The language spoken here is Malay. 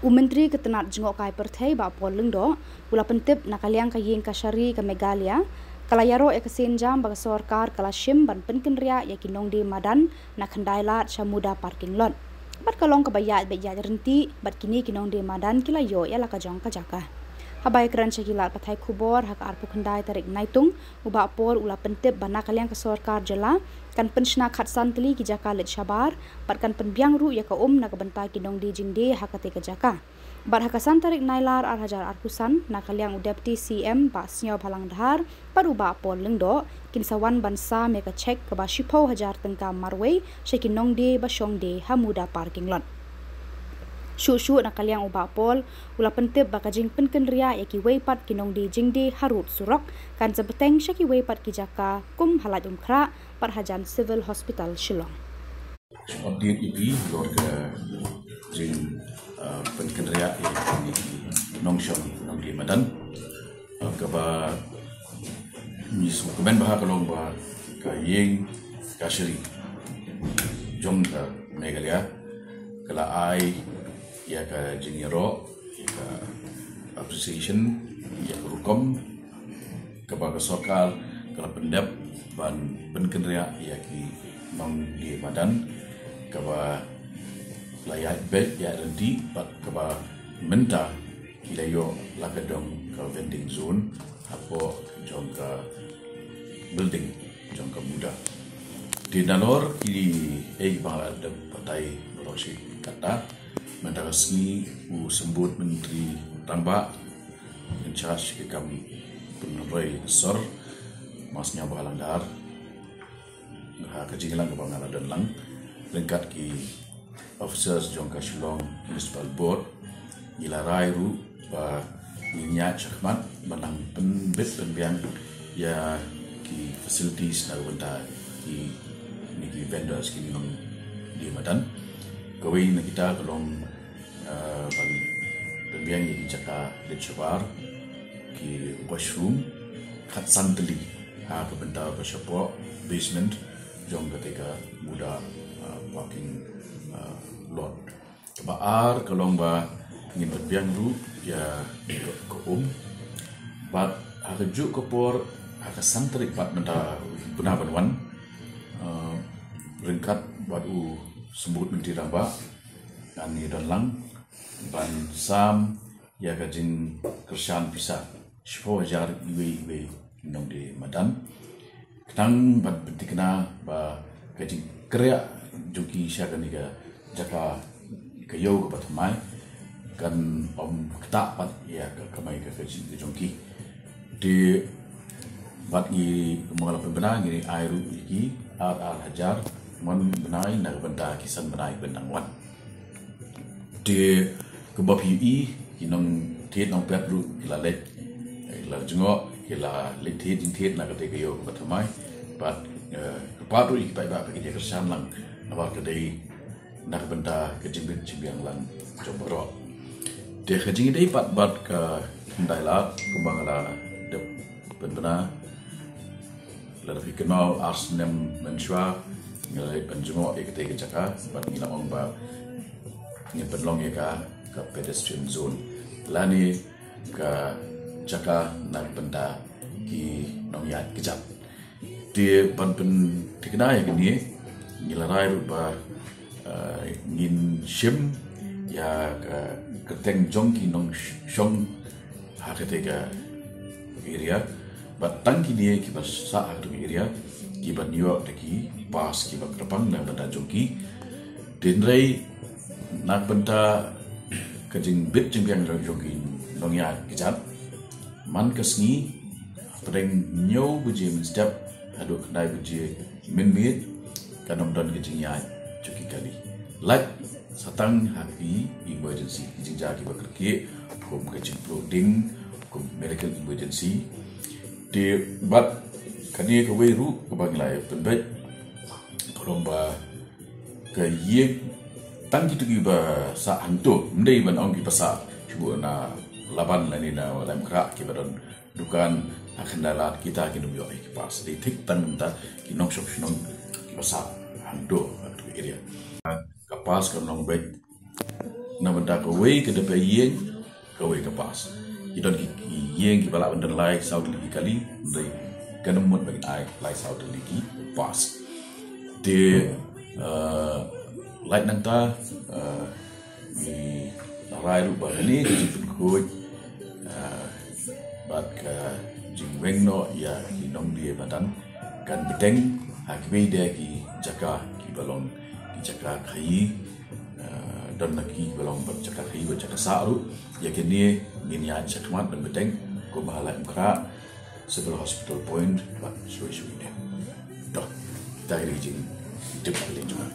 Menteri ketenat jengok kai perthai ba pol lengdo ula pentip nakaliang kayeng kasyari ke Megalia kalayaro ekasen jam bagi sorkar kalashim ban penkenria yakinong di madan nak hendailat syamuda parking lot bat kalong kebayat bayat renti bat kini kinong di madan kilayo yala kajong kajaka habai keran syakilat pathai kubor hak arpu kendai tarik naitung uba pol ula pentip ban nakaliang ke sorkar jela kan penshna khatsan teli ki jaka let syabar bat kan penbiang ru ya ka nak bentai kinong di jingde hakate ke jaka bat hakasan tarik nailar ar hajar arkusan nakaliang deputy CM ba snyo phalang dhar par uba pol lengdo kinsawan bansa meka check ke ba shipho hajar tengka marway shekinong de ba shong de hamuda parking lot Shu nakaliang uba pol ula pentip bakajing penkenria yaki weipat kinong di jingde harut surok kan sebeteng syaki weipat ki jaka kum halat umkra par hajan civil hospital Shillong. Update ini ke jing penkenria yaki nongshong nong di madan keba misu kemen bahak kalong bah kayeng kasyari jom ke Megalia kala ai ya ka jingiro ya ka appreciation ya ka rukom kepada sokal kala pendap ban penkenria ya ki nong di madan kaba layak bet ya rendi bat kaba menta kilayo lakadong ka vending zone apo jong ka building jong ka muda di nalor kini bangla de patai rosi kata mendarasni sembut menteri tambak in charge ke kami penroy sor masnya bahalang dar kejinglang ke bangala dan lang lengkat ki officers jongka Shillong municipal board ilarai ru ba ninya chakmat banang penbet penbiang ya ki facilities na wenta ki ni vendors ki nong di madan kawin na kita kalong bagi penbiang yang jaka lechabar ki washroom kat santeli ha kebenta basyapo basement jong ketika muda parking lot kebaar kalong ba ingin penbiang ru ya ke bat hakejuk kopor hakasantri pat menta guna banwan ringkat batu sembut menteri ramba dan dan lang ban sam ya kajin kersan pisah shpo jar iwe nong di madan ketang bat pentikna ba kajin kerja joki syakan ni jaka kayo ke batamai kan ketak pat ya ke kamai ke kajin ke jongki di bat ni mengalap benar ni air iki ar hajar man benai nak benda kisan benai bendang wan di kebab UI kinong tiet nong pet ru kila let kila jengok kila let tiet jing tiet nak kate kayo batamai bat kepat ru iki bai ba pergi dia kersan lang awal kedai nak benda kejimbit cibiang lang jobro dia kejing dei pat bat ke ndailat kumbang ala de benar lebih kenal Arsenal mensua nilai penjengok ikut jaka bat ngila ong ba ni penlong ya ke pedestrian zone lani ke jaka nak benda ki nong yat kejap dia ban pen dikenal ya gini ngila rai ba ngin shim ya ke keteng jongki nong shong hakete area batang kini kita saat tu area kita New York lagi pas kita kerapang nak benda joki denrai nak benda kejing bit jengbiang joki nongya kejap man kesni pedeng nyo buji step aduk kedai buji minmit kanom don kejingnya joki kali like satang haki emergency kejing jaki bekerja hukum kejing flooding hukum medical emergency di bat kani ke weru ke banglai penbet kolomba ke yek tang gitu giba sa hantu mendai ban ong giba sa cuba na laban lani na lam kra ki badon dukan akan dalat kita kini bio ki pas di tik tan ta ki nong shop nong ki basa hantu atu area kapas kan nong bet na benda ka wei ke depe yeng ka wei ka pas idon ki yeng ki bala benda lai saud lagi kali dei kan mut bagi ai lai saud lagi pas de lai nang ta ni rai ru ba ni ji ko bat ka jing weng no ya hinong dia badan kan bedeng hakwe dia ki jaka ki balong ki jaka khai dan lagi balong bercakap khai bercakap saru ya kini ini aja kemat dan bedeng ko bahala mkra sebelah hospital point bat suai dia dah kita ini jing itu paling juga